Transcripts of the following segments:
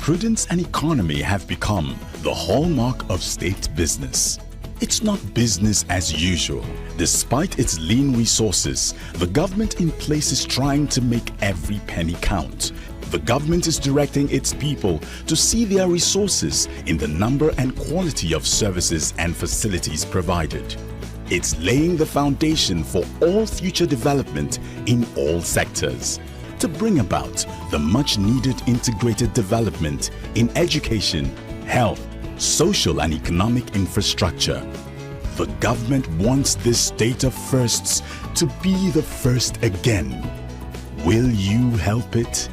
Prudence and economy have become the hallmark of state business. It's not business as usual. Despite its lean resources, the government in place is trying to make every penny count. The government is directing its people to see their resources in the number and quality of services and facilities provided. It's laying the foundation for all future development in all sectors to bring about the much-needed integrated development in education, health, social and economic infrastructure. The government wants this state of firsts to be the first again. Will you help it?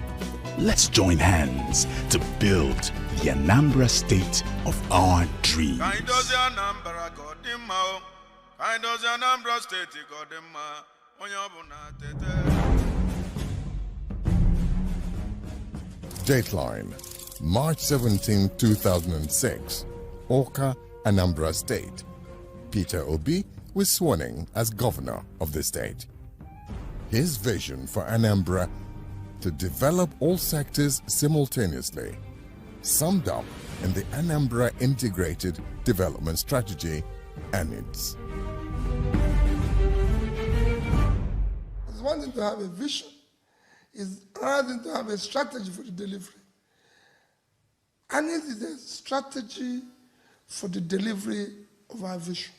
Let's join hands to build the Anambra state of our dreams. Dateline, March 17, 2006, Awka, Anambra State. Peter Obi was sworn in as governor of the state. His vision for Anambra to develop all sectors simultaneously, summed up in the Anambra Integrated Development Strategy, ANIDS. It's one thing to have a vision, it's another thing to have a strategy for the delivery. ANIDS is a strategy for the delivery of our vision.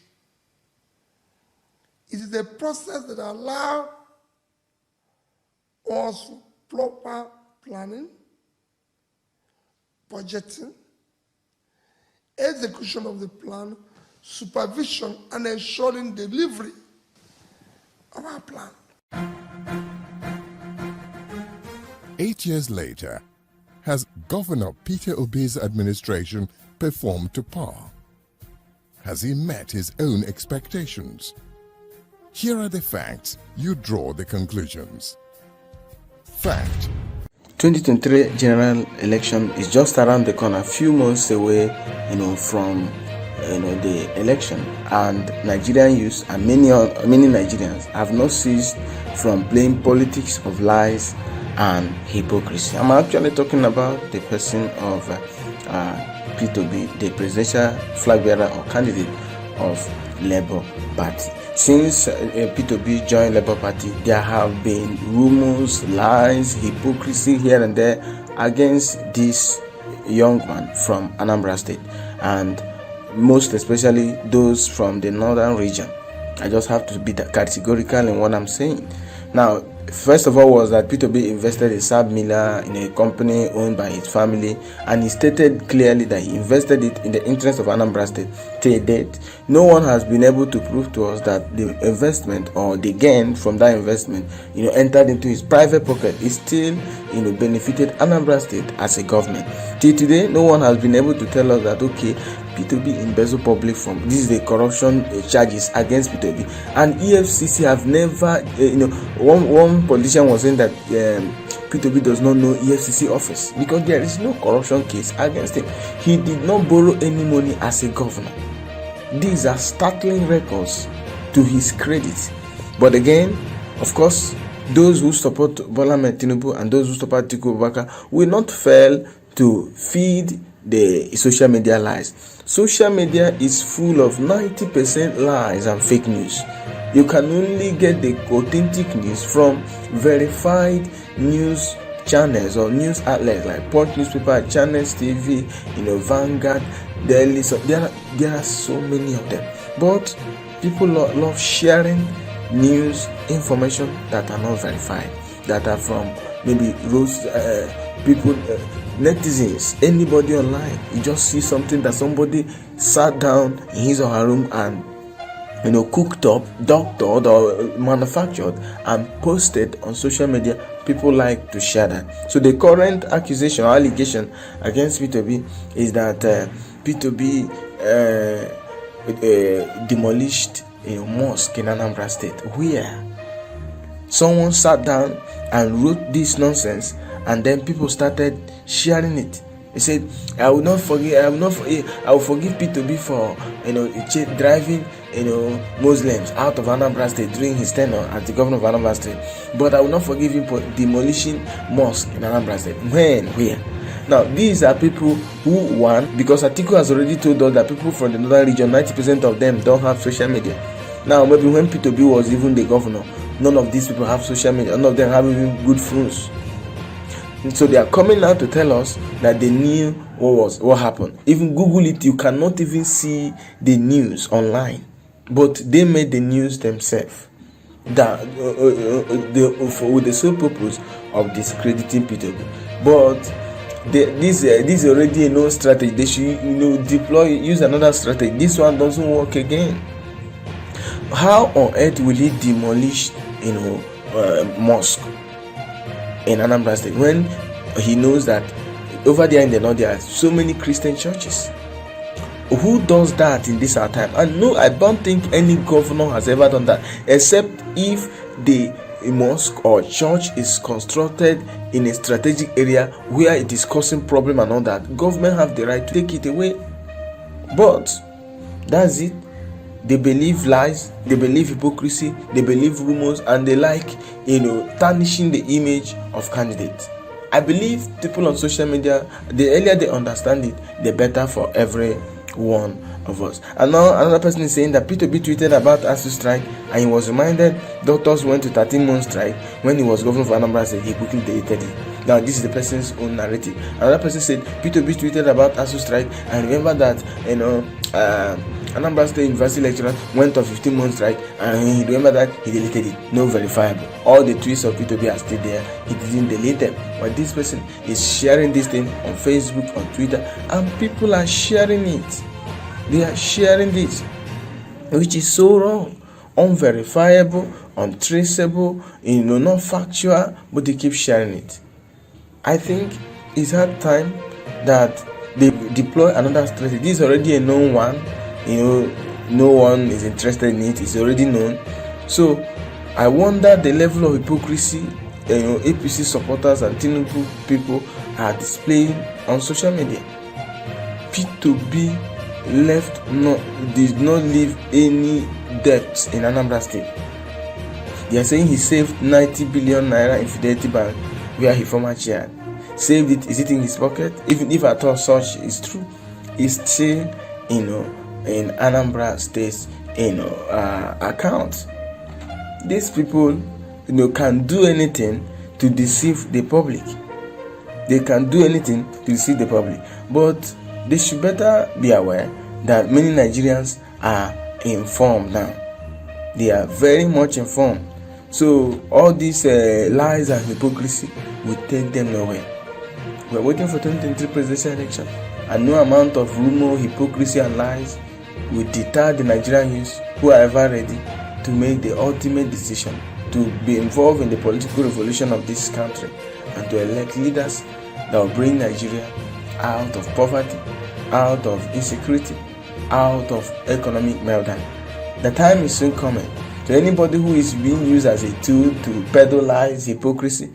It is a process that allows us proper planning, budgeting, execution of the plan, supervision, and ensuring delivery of our plan. 8 years later, has Governor Peter Obi's administration performed to par? Has he met his own expectations? Here are the facts. You draw the conclusions. Fact. 2023 general election is just around the corner, a few months away, from the election, and Nigerian youth and many Nigerians have not ceased from playing politics of lies and hypocrisy. I'm actually talking about the person of P2B, the presidential flag bearer or candidate of Labour Party. Since P2B joined Labour Party, there have been rumors, lies, hypocrisy here and there against this young man from Anambra State, and most especially those from the northern region. I just have to be categorical in what I'm saying. Now, first of all was that P2B invested in Sab Miller in a company owned by his family, and he stated clearly that he invested it in the interest of Anambra State. Till date, no one has been able to prove to us that the investment or the gain from that investment, entered into his private pocket. It still, benefited Anambra State as a government. Till today, no one has been able to tell us that, okay, P2B embezzle public funds. This is the corruption charges against P2B, and EFCC have never, one politician was saying that P2B does not know EFCC office because there is no corruption case against him. He did not borrow any money as a governor. These are startling records to his credit. But again, of course, those who support Bola Ahmed Tinubu and those who support Atiku Abubakar will not fail to feed the social media lies. Social media is full of 90% lies and fake news. You can only get the authentic news from verified news channels or news outlets like Punch newspaper, Channels TV, Vanguard, Daily. So there are so many of them. But people love sharing news, information that are not verified, that are from maybe people, netizens, anybody online. You just see something that somebody sat down in his or her room and cooked up, doctored or manufactured and posted on social media. People like to share that. So the current accusation or allegation against P2B is that P2B demolished a mosque in Anambra State, where someone sat down and wrote this nonsense, and then people started sharing it. He said, I will forgive P2B for driving Muslims out of Anambra State during his tenure as the governor of Anambra State, but I will not forgive him for demolishing mosque in Anambra State. When? Where? Now, these are people who won, because Atiku has already told us that people from the northern region, 90% of them don't have social media. Now, maybe when P2B was even the governor, none of these people have social media. None of them have even good phones. And so they are coming out to tell us that they knew what happened. Even Google it, you cannot even see the news online. But they made the news themselves. That with the sole purpose of discrediting P2B. But this is already a known strategy. They should use another strategy. This one doesn't work again. How on earth will he demolish mosque in Anambra State when he knows that over there in the north there are so many Christian churches? Who does that in this our time? And no, I don't think any governor has ever done that, except if the mosque or church is constructed in a strategic area where it is causing problem and all that. Government have the right to take it away. But that's it. They believe lies, they believe hypocrisy, they believe rumors, and they like tarnishing the image of candidates. I believe people on social media, the earlier they understand it, the better for every one of us. And now another person is saying that P2B tweeted about ASU strike, and he was reminded doctors went to 13-month strike when he was governor for Anambra State. He quickly deleted it. Now this is the person's own narrative. Another person said P2B tweeted about ASU strike, and remember that Anambra State University lecturer went on 15-month strike, and he remember that he deleted it. No verifiable. All the tweets of P2B are still there. He didn't delete them. But this person is sharing this thing on Facebook, on Twitter, and people are sharing it. They are sharing this, which is so wrong, unverifiable, untraceable, not factual, but they keep sharing it. I think it's hard time that they deploy another strategy. This is already a known one. No one is interested in it. It's already known. So I wonder the level of hypocrisy APC supporters and Tinubu people are displaying on social media. P2B did not leave any debts in Anambra State. They are saying he saved 90 billion naira in Fidelity Bank, where he former chaired. Saved it. Is it in his pocket? Even if I thought such is true, it's still in Anambra State's account. These people can do anything to deceive the public. They can do anything to deceive the public, but they should better be aware that many Nigerians are informed now. They are very much informed. So all these lies and hypocrisy will take them nowhere. We're waiting for 2023 presidential election, and no amount of rumor, hypocrisy, and lies will deter the Nigerian youth who are ever ready to make the ultimate decision to be involved in the political revolution of this country and to elect leaders that will bring Nigeria out of poverty, out of insecurity, out of economic meltdown. The time is soon coming. To anybody who is being used as a tool to peddle lies, hypocrisy,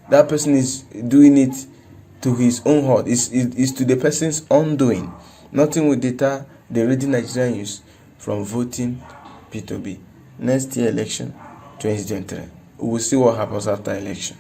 that person is doing it to his own hurt. It's to the person's undoing. Nothing will deter the ready Nigerian youth from voting P2B. Next year election, 2023. We will see what happens after election.